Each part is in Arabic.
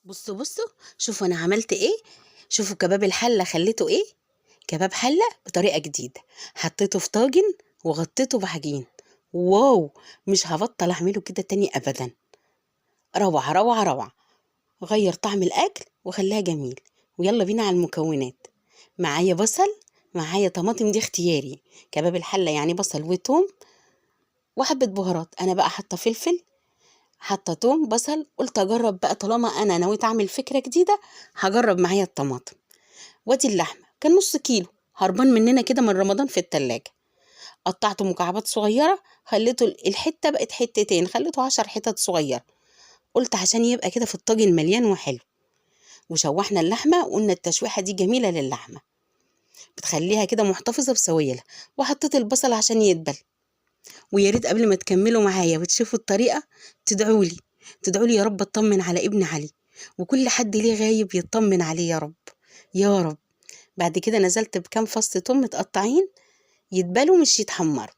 بصوا شوفوا انا عملت ايه. شوفوا كباب الحله خليته ايه. كباب حله بطريقه جديده. حطيته في طاجن وغطيته بعجين. واو، مش هبطل اعمله كده تاني ابدا. روعه روعه روعه. غير طعم الاكل وخليها جميل. ويلا بينا على المكونات. معايا بصل، معايا طماطم، دي اختياري. كباب الحله يعني بصل وتوم وحبه بهارات. انا بقى حاطه فلفل، حاطه توم بصل. قلت اجرب بقى طالما انا نويت اعمل فكره جديده، هجرب معايا الطماطم. وادي اللحمه كان نص كيلو هربان مننا كده من رمضان في التلاجة. قطعته مكعبات صغيره، خليته الحته بقت حتتين، خليته 10 حتت صغيره. قلت عشان يبقى كده في الطاجن مليان وحلو. وشوحنا اللحمه، وقلنا التشويحه دي جميله للحمه، بتخليها كده محتفظه بسوائلها. وحطيت البصل عشان يدبل. ويا ريت قبل ما تكملوا معايا وتشوفوا الطريقه تدعولي، تدعولي يا رب اطمن على ابن علي، وكل حد ليه غايب يطمن عليه يا رب. يا رب. بعد كده نزلت بكام فص توم متقطعين يتبالوا مش يتحمروا.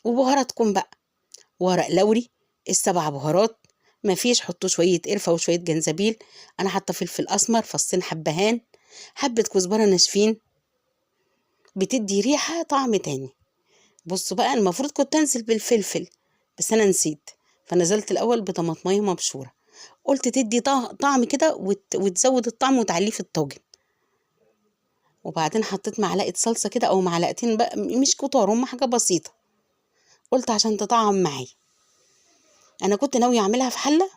وبهاراتكم بقى: ورق لوري، السبع بهارات، مفيش حطوا شوية قرفة وشوية جنزبيل. أنا حاطة فلفل أسمر، فصين حبهان، حبة كزبرة ناشفين، بتدي ريحة طعم تاني. بصوا بقى، المفروض كنت أنزل بالفلفل بس أنا نسيت، فنزلت الأول بطماطمية مبشورة. قلت تدي طعم كده وتزود الطعم وتعليه في الطاجن. وبعدين حطيت معلقة صلصة كده أو معلقتين بقى، مش كتار، هم حاجة بسيطة، قلت عشان تطعم معايا. أنا كنت ناوية أعملها في حلة،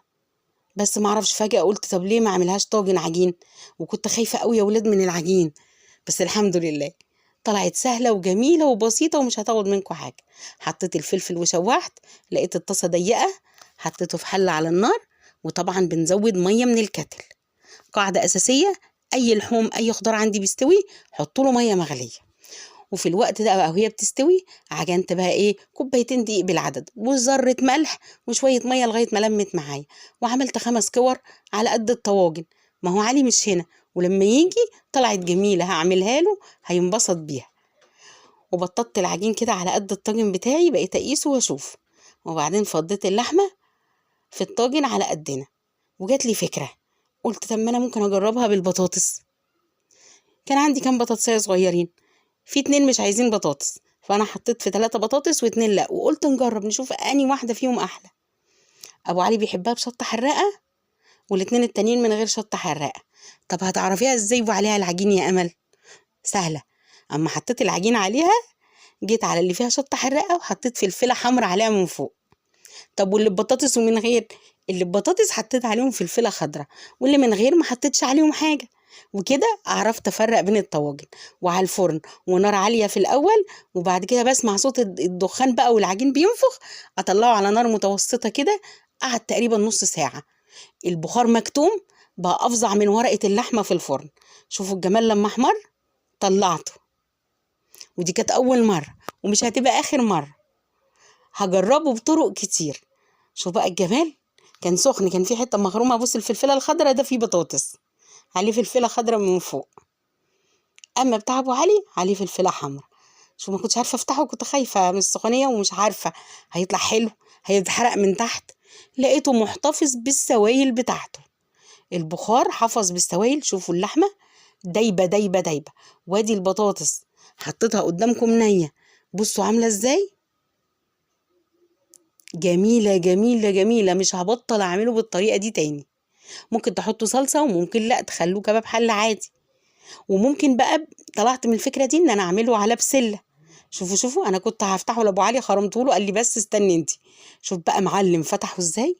بس معرفش فجأة قلت طب ليه ما أعملهاش طاجن عجين، وكنت خايفة قوي يا ولاد من العجين. بس الحمد لله طلعت سهلة وجميلة وبسيطة ومش هتاخد منكم حاجة. حطيت الفلفل وشوحت، لقيت الطاسة ضيقة، حطيته في حلة على النار. وطبعا بنزود مية من الكتل. قاعدة أساسية: أي لحوم أي خضار عندي بيستوي حطوا له مية مغلية. وفي الوقت ده بقى وهي بتستوي، عجنت بقى ايه، كوبايتين دقيق بالعدد وذرة ملح وشوية مية لغاية ما لمت معايا. وعملت 5 كور على قد الطواجن. ما هو علي مش هنا، ولما يجي طلعت جميلة هعملها له هينبسط بيها. وبططت العجين كده على قد الطاجن بتاعي، بقيت اقيسه واشوف. وبعدين فضيت اللحمة في الطاجن على قدنا. وجات لي فكرة، قلت طب ما انا ممكن اجربها بالبطاطس. كان عندي كام بطاطسية صغيرين، في 2 مش عايزين بطاطس، فانا حطيت في 3 بطاطس و2 لا، وقلت نجرب نشوف اني واحده فيهم احلى. ابو علي بيحبها بشطه حراقه، والاتنين التانيين من غير شطه حراقه. طب هتعرفيها ازاي وعليها العجين يا امل؟ سهله. اما حطيت العجين عليها، جيت على اللي فيها شطه حراقه وحطيت فلفله حمرا عليها من فوق. طب واللي ببطاطس ومن غير؟ اللي ببطاطس حطيت عليهم فلفله خضراء، واللي من غير ما حطيتش عليهم حاجه. وكده عرفت افرق بين الطواجن. وعلى الفرن ونار عاليه في الاول، وبعد كده بسمع صوت الدخان بقى والعجين بينفخ، اطلعه على نار متوسطه كده. قعد تقريبا نص ساعه. البخار مكتوم، بقى افظع من ورقه اللحمه في الفرن. شوفوا الجمال لما احمر. طلعته. ودي كانت اول مره ومش هتبقى اخر مره، هجربه بطرق كتير. شوف بقى الجمال. كان سخن، كان في حته مخرومه. بص الفلفله الخضراء ده فيه بطاطس، عليه فلفله خضراء من فوق. اما بتاع ابو علي عليه فلفله حمرا. شو ما كنتش عارفه افتحه، كنت خايفه من السخونيه ومش عارفه هيطلع حلو هيتحرق من تحت. لقيته محتفظ بالسوائل بتاعته، البخار حفظ بالسوائل. شوفوا اللحمه دايبه دايبه دايبه. وادي البطاطس حطيتها قدامكم نيه، بصوا عامله ازاي. جميله جميله جميله، مش هبطل اعمله بالطريقه دي تاني. ممكن تحطوا صلصه وممكن لا تخلوه كباب حله عادي. وممكن بقى طلعت من الفكره دي ان انا اعمله على بسله. شوفوا انا كنت هفتحه لابو علي، خرمته له، قال لي بس استني انتي. شوف بقى معلم فتحه ازاي.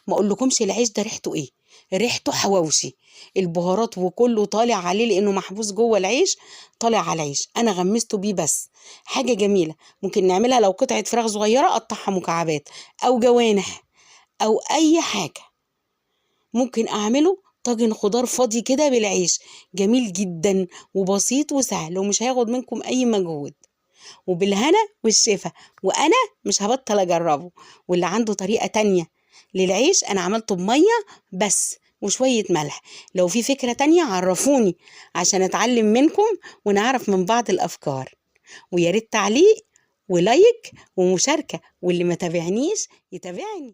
ما اقولكمش العيش ده ريحته ايه، ريحته حواوشي. البهارات وكله طالع عليه لانه محبوس جوه العيش، طالع على العيش. انا غمسته بيه بس. حاجه جميله. ممكن نعملها لو قطعه فراخ صغيره اقطعها مكعبات، او جوانح، او اي حاجه. ممكن اعمله طاجن خضار فاضي كده بالعيش، جميل جدا وبسيط وسهل ومش هياخد منكم اي مجهود. وبالهنا والشفا. وانا مش هبطل اجربه. واللي عنده طريقة تانية للعيش، انا عملته بمية بس وشوية ملح. لو في فكرة تانية عرفوني عشان اتعلم منكم ونعرف من بعض الافكار. وياريت تعليق ولايك ومشاركة، واللي ما تابعنيش يتابعني.